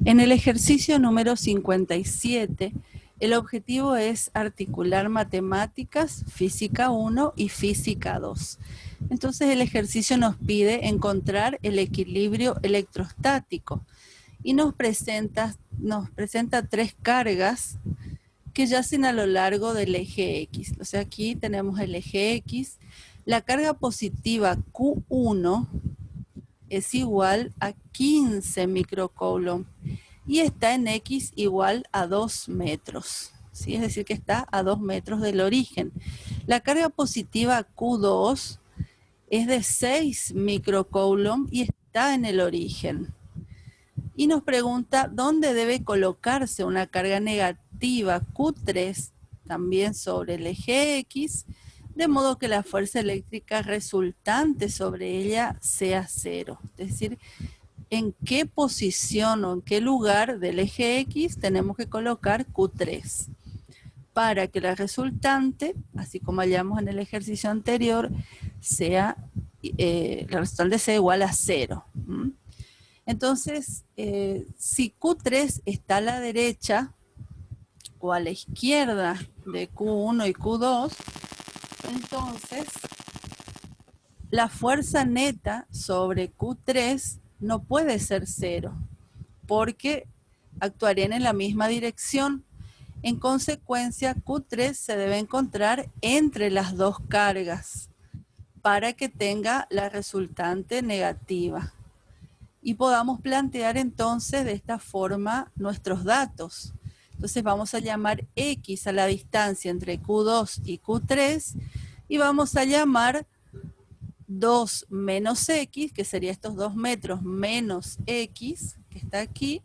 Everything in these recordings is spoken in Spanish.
En el ejercicio número 57, el objetivo es articular matemáticas, física 1 y física 2. Entonces el ejercicio nos pide encontrar el equilibrio electrostático y nos presenta 3 cargas que yacen a lo largo del eje X. O sea, aquí tenemos el eje X. La carga positiva Q1 es igual a 15 microcoulomb y está en X igual a 2 metros. ¿Sí? Es decir, que está a 2 metros del origen. La carga positiva Q2 es de 6 microcoulomb y está en el origen. Y nos pregunta dónde debe colocarse una carga negativa Q3 también sobre el eje X, de modo que la fuerza eléctrica resultante sobre ella sea cero. Es decir, en qué posición o en qué lugar del eje X tenemos que colocar Q3 para que la resultante, así como hallamos en el ejercicio anterior, sea, la resultante sea igual a 0. Entonces, si Q3 está a la derecha o a la izquierda de Q1 y Q2, entonces la fuerza neta sobre Q3 no puede ser 0, porque actuarían en la misma dirección. En consecuencia, Q3 se debe encontrar entre las dos cargas para que tenga la resultante negativa. Y podamos plantear entonces de esta forma nuestros datos. Entonces vamos a llamar X a la distancia entre Q2 y Q3 y vamos a llamar 2 menos X, que sería estos 2 metros menos X, que está aquí,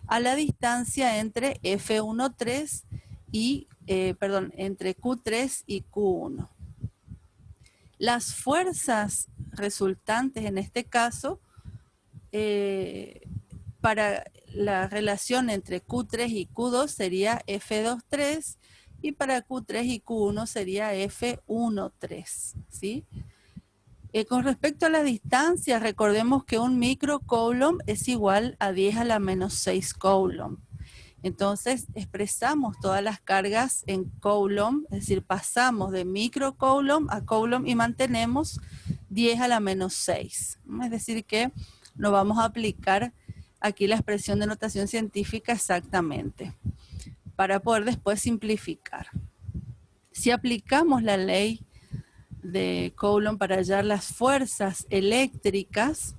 a la distancia entre F13 y, entre Q3 y Q1. Las fuerzas resultantes en este caso, para la relación entre Q3 y Q2 sería F23 y para Q3 y Q1 sería F13, ¿sí? Con respecto a la distancia, recordemos que un microcoulomb es igual a 10 a la menos 6 coulomb. Entonces expresamos todas las cargas en coulomb, es decir, pasamos de microcoulomb a coulomb y mantenemos 10 a la menos 6. Es decir, que no vamos a aplicar aquí la expresión de notación científica exactamente, para poder después simplificar. Si aplicamos la ley de Coulomb para hallar las fuerzas eléctricas,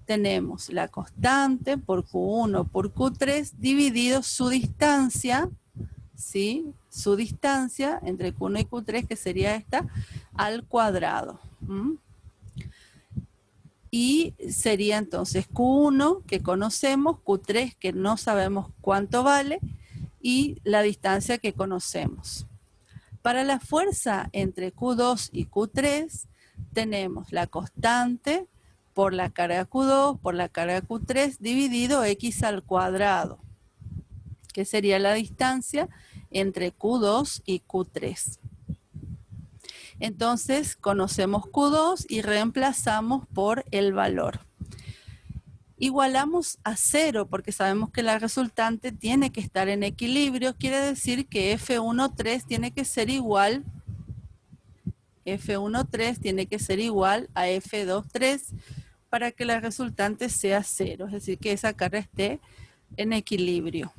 tenemos la constante por Q1 por Q3 dividido su distancia, ¿sí? Su distancia entre Q1 y Q3, que sería esta, al cuadrado. Y sería entonces Q1 que conocemos, Q3 que no sabemos cuánto vale y la distancia que conocemos. Para la fuerza entre Q2 y Q3 tenemos la constante por la carga Q2 por la carga Q3 dividido X al cuadrado, que sería la distancia entre Q2 y Q3. Entonces conocemos Q2 y reemplazamos por el valor. Igualamos a 0 porque sabemos que la resultante tiene que estar en equilibrio, quiere decir que F13 tiene que ser igual a F23 para que la resultante sea 0, es decir, que esa carga esté en equilibrio.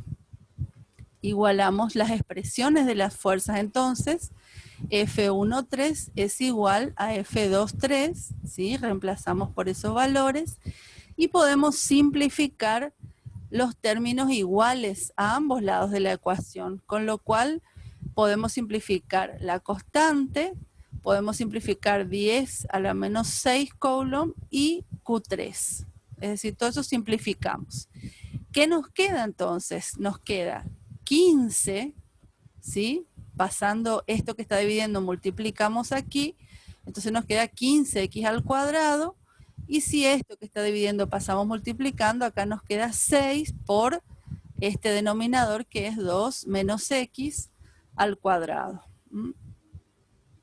Igualamos las expresiones de las fuerzas, entonces F13 es igual a F23, ¿sí? Reemplazamos por esos valores y podemos simplificar los términos iguales a ambos lados de la ecuación, con lo cual podemos simplificar la constante, podemos simplificar 10 a la menos 6 coulomb y Q3. Es decir, todo eso simplificamos. ¿Qué nos queda entonces? Nos queda 15, ¿sí? Pasando esto que está dividiendo, multiplicamos aquí, entonces nos queda 15x al cuadrado, y si esto que está dividiendo pasamos multiplicando, acá nos queda 6 por este denominador que es 2 menos x al cuadrado.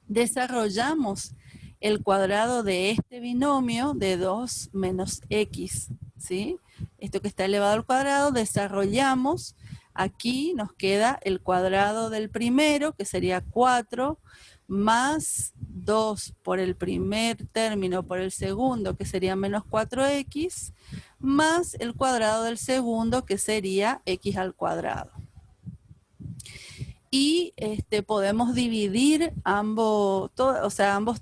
Desarrollamos el cuadrado de este binomio de 2 menos x, ¿sí? esto que está elevado al cuadrado, desarrollamos, aquí nos queda el cuadrado del primero, que sería 4, más 2 por el primer término por el segundo, que sería menos 4x, más el cuadrado del segundo, que sería x al cuadrado. Y podemos dividir ambos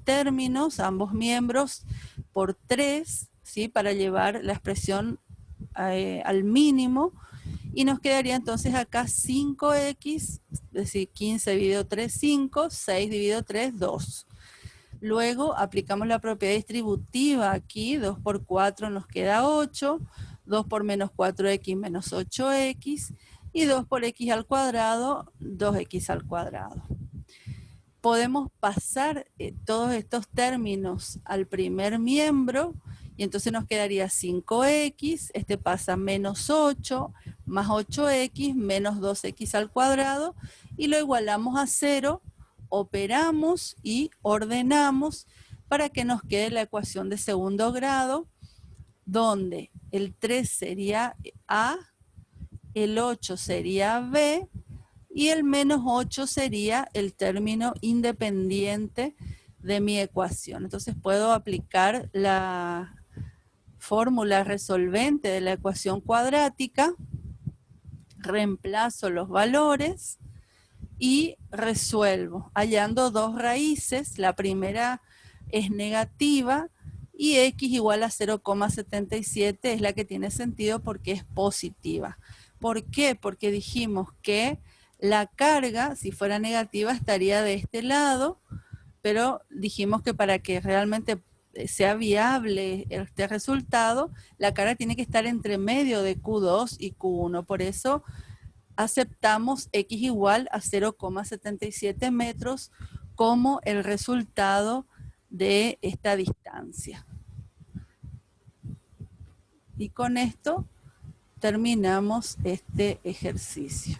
términos, ambos miembros, por 3, ¿sí? Para llevar la expresión al mínimo, y nos quedaría entonces acá 5x, es decir, 15 dividido 3, 5, 6 dividido 3, 2. Luego aplicamos la propiedad distributiva aquí, 2 por 4 nos queda 8, 2 por menos 4x menos 8x, y 2 por x al cuadrado, 2x al cuadrado. Podemos pasar todos estos términos al primer miembro, y entonces nos quedaría 5x, pasa menos 8, más 8x, menos 2x al cuadrado, y lo igualamos a 0, operamos y ordenamos para que nos quede la ecuación de segundo grado, donde el 3 sería A, el 8 sería B, y el menos 8 sería el término independiente de mi ecuación. Entonces puedo aplicar la fórmula resolvente de la ecuación cuadrática, reemplazo los valores y resuelvo, hallando dos raíces. La primera es negativa y x igual a 0,77 es la que tiene sentido porque es positiva. ¿Por qué? Porque dijimos que la carga, si fuera negativa, estaría de este lado, pero dijimos que para que realmente sea viable este resultado, la carga tiene que estar entre medio de Q2 y Q1. Por eso aceptamos x igual a 0,77 metros como el resultado de esta distancia. Y con esto terminamos este ejercicio.